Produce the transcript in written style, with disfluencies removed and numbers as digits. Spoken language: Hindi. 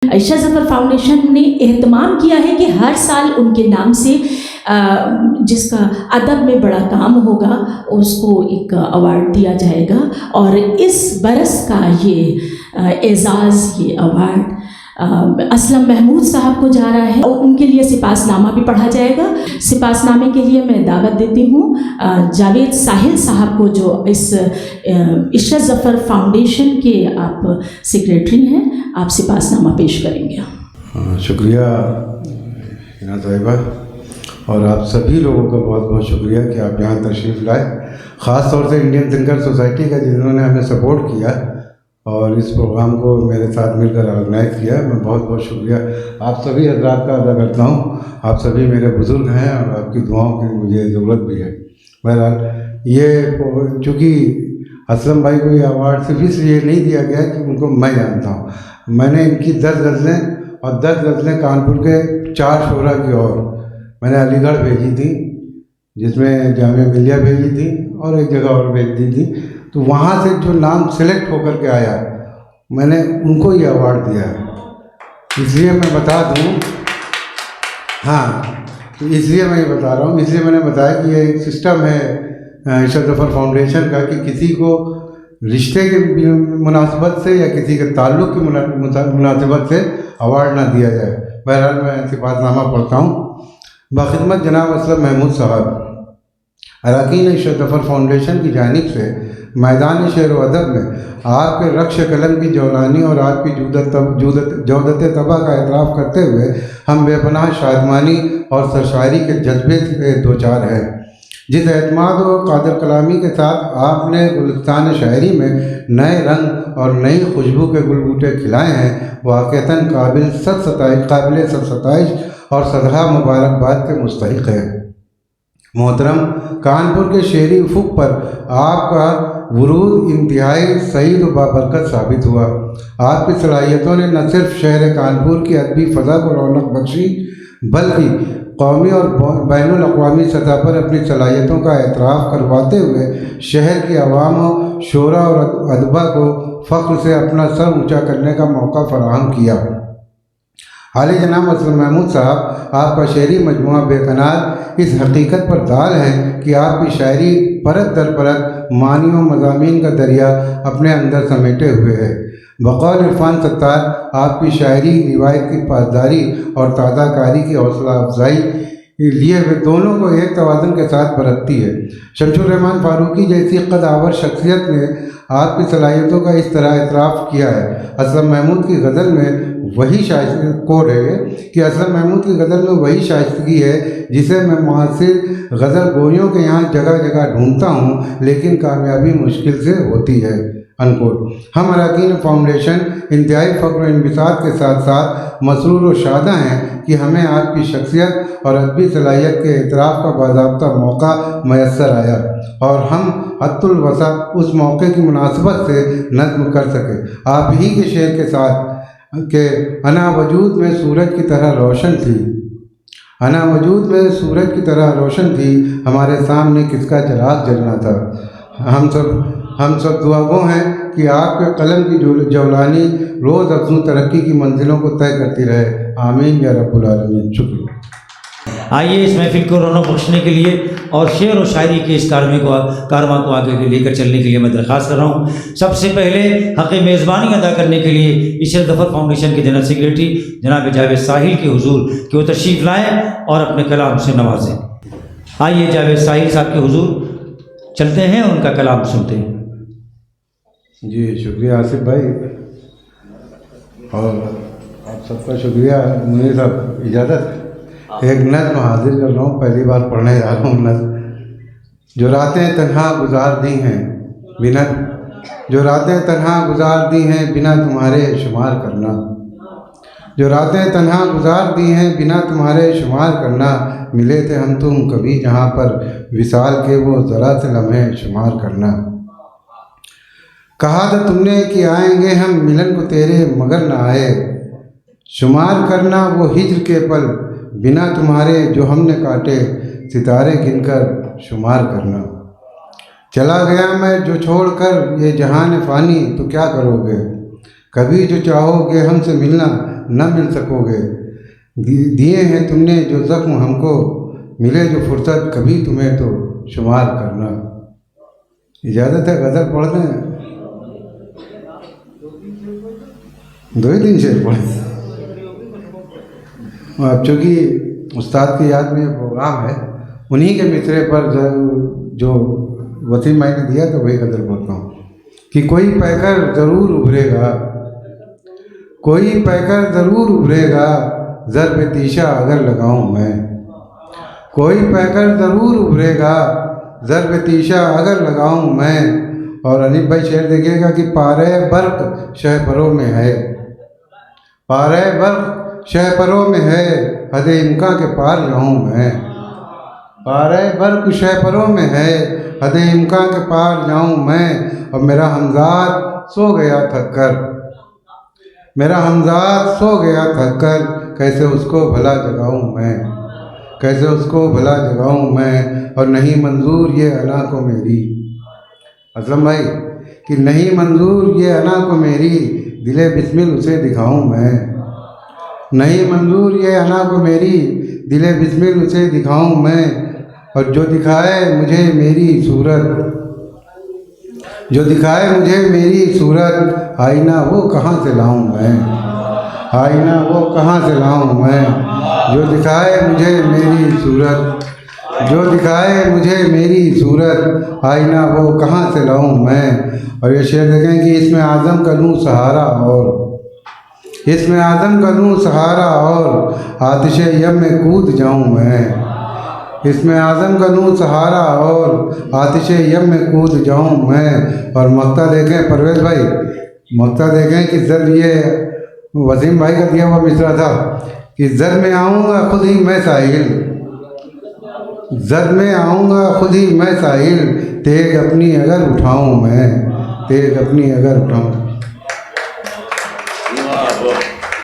आयशा ज़फ़र फाउंडेशन ने एहतमाम किया है कि हर साल उनके नाम से जिसका अदब में बड़ा काम होगा उसको एक अवार्ड दिया जाएगा, और इस बरस का ये एज़ाज़, ये अवार्ड असलम महमूद साहब को जा रहा है, और उनके लिए सिपासनामा भी पढ़ा जाएगा। सिपासनामे के लिए मैं दावत देती हूँ जावेद साहिल साहब को, जो इस आयशा ज़फ़र फाउंडेशन के आप सेक्रेटरी हैं। आप सिपासनामा पेश करेंगे। शुक्रिया हिना साहिबा, और आप सभी लोगों का बहुत बहुत शुक्रिया कि आप यहाँ तशरीफ़ लाए, ख़ास तौर से इंडियन थिंकर सोसाइटी का जिन्होंने हमें सपोर्ट किया और इस प्रोग्राम को मेरे साथ मिलकर ऑर्गेनाइज़ किया। मैं बहुत बहुत शुक्रिया आप सभी हज़रात का अदा करता हूँ। आप सभी मेरे बुज़ुर्ग हैं और आपकी दुआओं की मुझे ज़रूरत भी है। बहरहाल ये चूँकि असलम भाई को ये अवार्ड सिर्फ इसलिए नहीं दिया गया कि उनको मैं जानता हूँ। मैंने इनकी 10 गज़लें और 10 गज़लें कानपुर के 4 शोरा की और मैंने अलीगढ़ भेजी थी, जिसमें जामिया मिलिया भेजी थी और एक जगह और भेज दी थी। तो वहाँ से जो नाम सेलेक्ट होकर के आया, मैंने उनको ये अवार्ड दिया है। इसलिए मैं बता दूँ, हाँ, तो इसलिए मैं ये बता रहा हूँ, इसलिए मैंने बताया कि ये एक सिस्टम है आयशा ज़फ़र फाउंडेशन का कि किसी को रिश्ते के मुनासिबत से या किसी के ताल्लुक़ की मुनासिबत से अवार्ड ना दिया जाए। बहरहाल मैं सिफातनामा पढ़ता हूँ। बाखिदमत जनाब असलम महमूद साहब, अरकान आयशा ज़फ़र फाउंडेशन की जानिब से मैदान शेर व अदब में आपके रक्श कलम की जौलानी और आपकी जौदत तबा का एतराफ़ करते हुए हम बेपनाह शादमानी और सरशायरी के जज्बे से दो चार हैं। जिस एतमाद और कादर कलामी के साथ आपने गुलिस्तान शायरी में नए रंग और नई खुशबू के गुलबूटे खिलाए हैं, वाक़तन काबिल सताइश और सदहा मुबारकबाद के मुस्तहिक़ है। मोहतरम, कानपुर के शेरी उफ़ुक़ पर आपका वरूद इंतहाई सईद व बाबरकत साबित हुआ। आपकी सलाहियतों ने न सिर्फ शहर कानपुर की अदबी फ़ज़ा को रौनक बख्शी, बल्कि कौमी और बैनुल अक़वामी सतह पर अपनी सलाहियतों का एतराफ़ करवाते हुए शहर की अवाम, शोरा और अदबा को फ़ख्र से अपना सर ऊँचा करने का मौका फ़राहम किया। हाल जनाब असलम महमूद साहब, आपका शेरी मजमुआ बेकनार इस हकीकत पर दाल है कि आपकी शायरी परत दर परत मानी व मज़ामीन का दरिया अपने अंदर समेटे हुए है। बक़ौल इरफान सत्तार, आपकी शायरी रिवायत की पासदारी और ताज़ाकारी की हौसला अफजाई लिए वे दोनों को एक तवाज़ुन के साथ बरतती है। शमशुर रहमान फ़ारूकी जैसी कदावर शख्सियत ने आपकी सलाहियतों का इस तरह एतराफ़ किया है। असलम महमूद की गज़ल में वही कोड है कि असलम महमूद की गज़ल में वही शाइस्तगी है जिसे मैं मुआसिर गज़ल गोरियों के यहाँ जगह जगह ढूंढता हूँ, लेकिन कामयाबी मुश्किल से होती है। अनकोट। हम अरकान फाउंडेशन इंतहाई फ़ख्र व इंबिसात के साथ साथ मसरूर व शादा हैं कि हमें आपकी शख्सियत और अदबी सलाहियत के एतराफ़ का बाज़ाब्ता मौका मैसर आया और हम हद्दुल वसा उस मौके की मुनासिबत से नज़्म कर सके। आप ही के शेर के साथ के अना वजूद में सूरज की तरह रोशन थी, अना वजूद में सूरज की तरह रोशन थी, हमारे सामने किसका चिराग जलना था। हम सब दुआगो हैं कि आपके कलम की जौलानी रोज़ अफजू तरक्की की मंजिलों को तय करती रहे। आमीन या रब्बुल आलमीन। शुक्रिया। आइए इस महफिल को रौनक बख्शने के लिए और शेर और शायरी के इस कारवां को आगे लेकर चलने के लिए मैं दरख्वास्त कर रहा हूँ। सबसे पहले हक़ मेज़बानी अदा करने के लिए आयशा ज़फ़र फाउंडेशन के जनरल सेक्रेटरी जनाब जावेद साहिल के हुजूर कि वो तशरीफ़ लाएँ और अपने कलाम से नवाजें। आइए जावेद साहिल साहब के हुजूर चलते हैं, उनका कलाम सुनते हैं। जी शुक्रिया आसिफ भाई, और आप सबका शुक्रिया। मुझे सब इजाज़त, एक नज़्म हाजिर कर रहा हूँ, पहली बार पढ़ने जा रहा हूँ नज़्म। जो रातें तन्हा गुजार दी हैं बिना, जो रातें तन्हा गुजार दी हैं बिना तुम्हारे शुमार करना, जो रातें तन्हा गुजार दी हैं बिना तुम्हारे शुमार करना, मिले थे हम तुम कभी जहाँ पर विसाल के वो ज़रा से लम्हे शुमार करना। कहा था तुमने कि आएंगे हम मिलन को तेरे मगर न आए, शुमार करना वो हिज्र के पल बिना तुम्हारे जो हमने काटे, सितारे गिनकर शुमार करना। चला गया मैं जो छोड़कर ये जहान फ़ानी, तो क्या करोगे, कभी जो चाहोगे हमसे मिलना, न मिल सकोगे। दिए हैं तुमने जो ज़ख्म हमको, मिले जो फुर्सत कभी तुम्हें तो शुमार करना। इजाज़त है गज़ल पढ़ते हैं? 2 ही 3 शेर पढ़े। अब चूँकि उस्ताद की याद में प्रोग्राम है, उन्हीं के मिसरे पर जो वसीम भाई ने दिया तो वही गज़ल बोलता हूँ कि कोई पैकर ज़रूर उभरेगा, कोई पैकर ज़रूर उभरेगा, ज़र तीशा अगर लगाऊं मैं। कोई पैकर ज़रूर उभरेगा, ज़र तीशा अगर लगाऊं मैं। और अनिल भाई शेर देखिएगा कि पारे बर्क शहपरों में है, पारे बर्क शहपरों में है, हदे इम्का के पार जाऊं मैं। पारे बर्क शहपरों में है, हदे इम्का के पार जाऊं मैं। और मेरा हमजाद सो गया थक कर, मेरा हमजाद सो गया थक कर, कैसे उसको भला जगाऊं मैं, कैसे उसको भला जगाऊं मैं। और नहीं मंजूर ये अना को मेरी, असलम भाई, कि नहीं मंजूर ये अना को मेरी, दिले बिस्मिल उसे दिखाऊं मैं। नहीं मंजूर ये अना को मेरी, दिले बिस्मिल उसे दिखाऊं मैं। और जो दिखाए मुझे मेरी सूरत, जो दिखाए मुझे मेरी सूरत, आईना वो कहाँ से लाऊं मैं, आईना वो कहाँ से लाऊं मैं। जो दिखाए मुझे मेरी सूरत, जो दिखाए मुझे मेरी सूरत, आईना वो कहाँ से लाऊं मैं। और ये शेर देखें कि इसमें आज़म का लूँ सहारा, और इसमें आज़म का लूँ सहारा, और आतिश यम में कूद जाऊं मैं। इसमें आज़म का लूँ सहारा, और आतिश यम में कूद जाऊं मैं। और मक्ता देखें परवेज़ भाई, मक्ता देखें कि जब ये वसीम भाई का दिया हुआ मिसरा था कि जद में आऊँगा खुद ही मैं साहिल, जद में आऊँगा खुद ही मैं साहिल, तेग अपनी अगर उठाऊँ मैं, तेग अपनी अगर उठाऊँ।